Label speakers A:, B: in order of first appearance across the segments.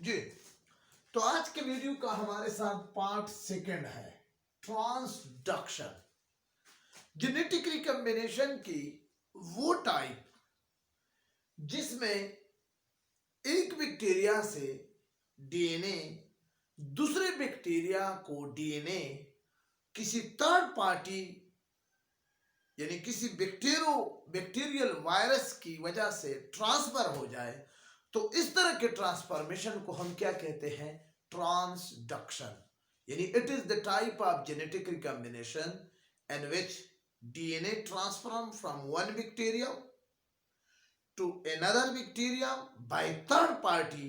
A: जी, तो आज के वीडियो का हमारे साथ पार्ट सेकंड है ट्रांसडक्शन। जेनेटिक रिकॉम्बिनेशन की वो टाइप जिसमें एक बैक्टीरिया से डीएनए दूसरे बैक्टीरिया को डीएनए किसी थर्ड पार्टी यानी किसी बैक्टीरियल वायरस की वजह से ट्रांसफर हो जाए, तो इस तरह के ट्रांसफॉर्मेशन को हम क्या कहते हैं? ट्रांसडक्शन। यानी it is the type of genetic recombination in which DNA transform from one bacteria to another bacteria by third party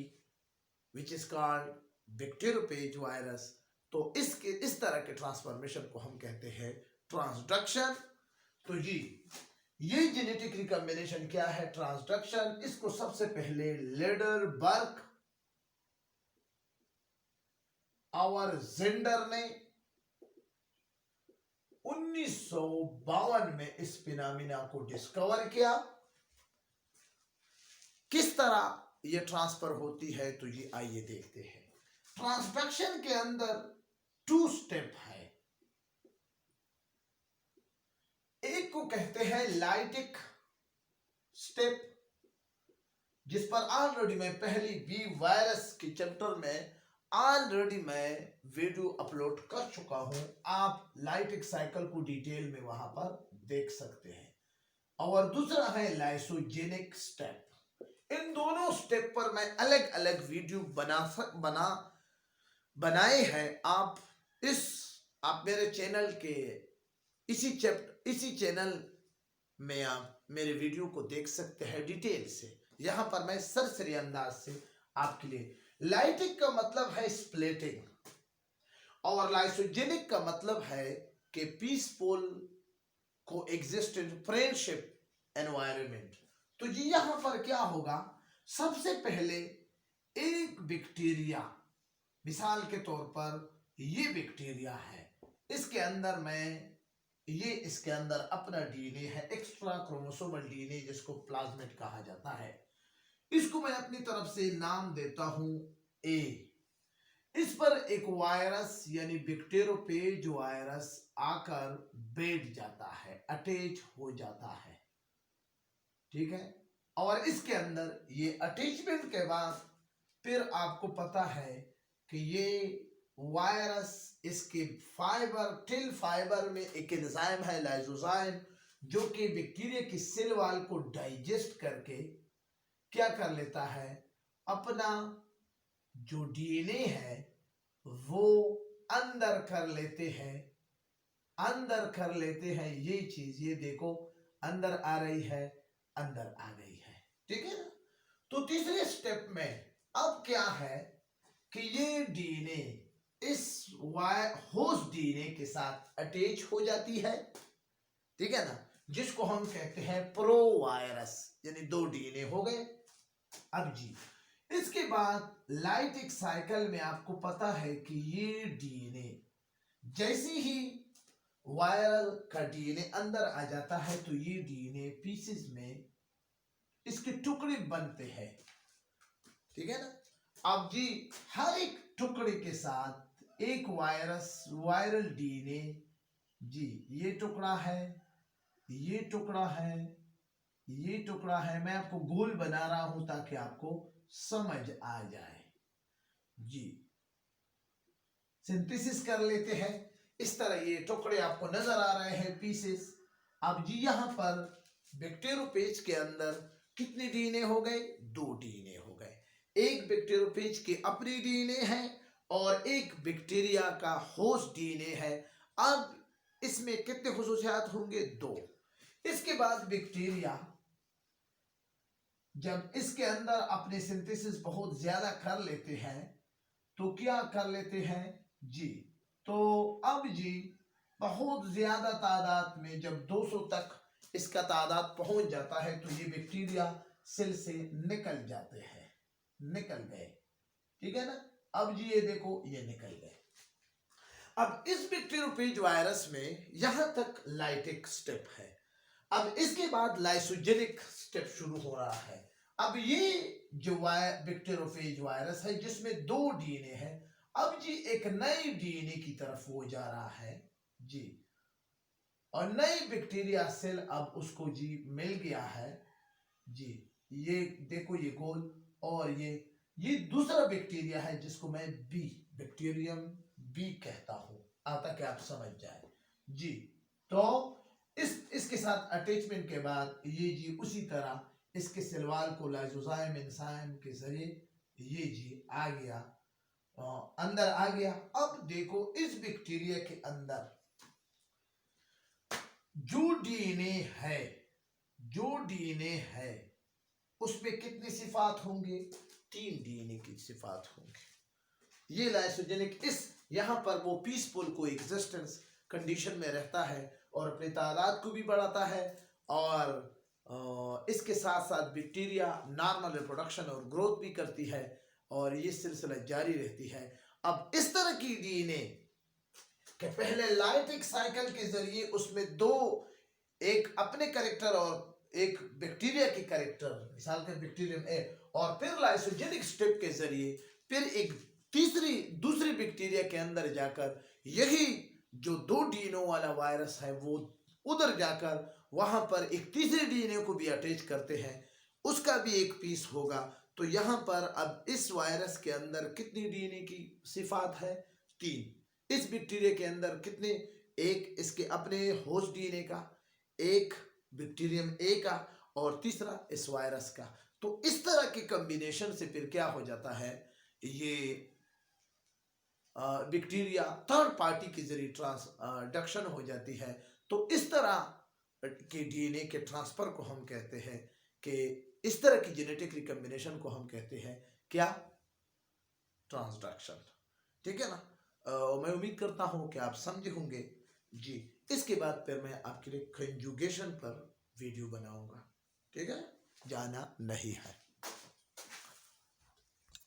A: which is called bacteriophage virus. तो इस तरह के ट्रांसफॉर्मेशन को हम कहते हैं ट्रांसडक्शन। तो जी, ये जेनेटिक रिकॉम्बिनेशन क्या है? ट्रांसडक्शन। इसको सबसे पहले लेडरबर्ग और जेंडर ने 1952 में इस फिनोमेना को डिस्कवर किया। किस तरह ये ट्रांसफर होती है, तो ये आइए देखते हैं। ट्रांसडक्शन के अंदर 2 स्टेप है। एक को कहते हैं लाइटिक स्टेप, जिस पर ऑलरेडी मैं पहली बी वायरस के चैप्टर में ऑलरेडी मैं वीडियो अपलोड कर चुका हूं। आप लाइटिक साइकिल को डिटेल में वहां पर देख सकते हैं। और दूसरा है लाइसोजेनिक स्टेप। इन दोनों स्टेप पर मैं अलग अलग वीडियो बनाए हैं। आप मेरे चैनल के इसी चैनल में आप मेरे वीडियो को देख सकते हैं डिटेल से। यहां पर मैं सरसरी अंदाज से आपके लिए, लाइटिक का मतलब है स्प्लिटिंग और लाइसोजेनिक का मतलब है कि पीसफुल को एग्जिस्टेंट फ्रेंडशिप एनवायरनमेंट। तो जी यहां पर क्या होगा? सबसे पहले एक बैक्टीरिया, मिसाल के तौर पर ये बैक्टीरिया है, इसके अंदर अपना डीएनए है, एक्स्ट्रा क्रोमोसोमल डीएनए, जिसको प्लाज्मिड कहा जाता है। इसको मैं अपनी तरफ से नाम देता हूं ए। इस पर एक वायरस यानी बैक्टीरियोफेज वायरस आकर बैठ जाता है, अटैच हो जाता है, ठीक है। और इसके अंदर ये अटैचमेंट के बाद फिर आपको पता है कि ये वायरस इसके टेल फाइबर में एक एंजाइम है लाइसोजाइम, जो कि बैक्टीरिया की सेल वॉल को डाइजेस्ट करके क्या कर लेता है? अपना जो डीएनए है वो अंदर कर लेते हैं। ये चीज, ये देखो, अंदर आ रही है, अंदर आ गई है, ठीक है ना। तो तीसरे स्टेप में अब क्या है कि ये डीएनए इस होस्ट डीएनए के साथ अटैच हो जाती है, ठीक है ना, जिसको हम कहते हैं प्रो वायरस, यानी 2 डीएनए हो गए। अब जी इसके बाद लाइटिक साइकिल में आपको पता है कि ये डीएनए जैसे ही वायरल का डीएनए अंदर आ जाता है, तो ये डीएनए पीसेस में इसके टुकड़े बनते हैं, ठीक है ना। अब जी हर एक टुकड़े के साथ एक वायरल डीएनए, जी ये टुकड़ा है, ये टुकड़ा है, ये टुकड़ा है। मैं आपको गोल बना रहा हूं ताकि आपको समझ आ जाए। जी सिंथेसिस कर लेते हैं। इस तरह ये टुकड़े आपको नजर आ रहे हैं, पीसेस। अब जी यहां पर बैक्टीरियोफेज के अंदर कितने डीएनए हो गए? 2 डीएनए हो गए। एक बैक्टीरियोफेज के अपनी डीएनए है और एक बैक्टीरिया का होस्ट डीएनए है। अब इसमें कितने खुसूसियात होंगे? 2। इसके बाद बैक्टीरिया जब इसके अंदर अपने सिंथेसिस बहुत ज्यादा कर लेते हैं, तो क्या कर लेते हैं जी? तो अब जी बहुत ज्यादा तादाद में, जब 200 तक इसका तादाद पहुंच जाता है, तो ये बैक्टीरिया सेल से निकल जाते हैं, निकल गए, ठीक है ना। अब जी ये देखो, ये निकल गए। अब इस बैक्टीरियोफेज वायरस में यहां तक लाइटिक स्टेप है। अब इसके बाद लाइसोजेनिक स्टेप शुरू हो रहा है। अब ये जो बैक्टीरियोफेज वायरस है जिसमें 2 डीएनए है, अब जी एक नई डीएनए की तरफ वो जा रहा है जी, और नई बैक्टीरिया सेल अब उसको जी मिल गया है जी। ये देखो ये गोल, और ये दूसरा बैक्टीरिया है जिसको मैं बी, बैक्टीरियम बी कहता हूं, आता कि आप समझ जाए जी। तो इसके साथ अटैचमेंट के बाद ये जी उसी तरह इसके सेलवाल को लाइसोजाइम एंजाइम के जरिए ये जी आ गया, अंदर आ गया। अब देखो इस बैक्टीरिया के अंदर जो डीएनए है उसमें कितनी सिफात होंगे? 3 डीएनए की सिफात होंगी। ये लाइसोजेनिक इस यहां पर वो पीसफुल को एग्जिस्टेंस कंडीशन में रहता है और अपनी तादाद को भी बढ़ाता है, और इसके साथ साथ बैक्टीरिया नॉर्मल रिप्रोडक्शन और ग्रोथ भी करती है, और ये सिलसिला जारी रहती है। अब इस तरह की डीएनए के पहले लाइटिक साइकिल के जरिए उसमें 2, एक अपने कैरेक्टर और एक बैक्टीरिया की कैरेक्टर, मिसाल के बैक्टीरियम ए, और फिर लाइसोजेनिक स्टेप के जरिए फिर एक दूसरी बैक्टीरिया के अंदर जाकर यही जो 2 डीएनए वाला वायरस है वो उधर जाकर वहां पर एक तीसरे डीएनए को भी अटैच करते हैं, उसका भी एक पीस होगा। तो यहां पर अब इस वायरस के अंदर कितनी डीएनए की सिफात है? 3। इस बैक्टीरिया के अंदर कितने? एक इसके अपने होस्ट डीएनए का, एक बैक्टीरियम ए का, और तीसरा इस वायरस का। तो इस तरह के कॉम्बिनेशन से फिर क्या हो जाता है, ये बैक्टीरिया थर्ड पार्टी के जरिए ट्रांसडक्शन हो जाती है। तो इस तरह के डीएनए के ट्रांसफर को हम कहते हैं कि इस तरह की जेनेटिक रिकॉम्बिनेशन को हम कहते हैं क्या? ट्रांसडक्शन। ठीक है ना? मैं उम्मीद करता हूं कि आप समझे होंगे जी। इसके बाद फिर मैं आपके लिए कंजुगेशन पर वीडियो बनाऊंगा। ठीक है, जाना नहीं है।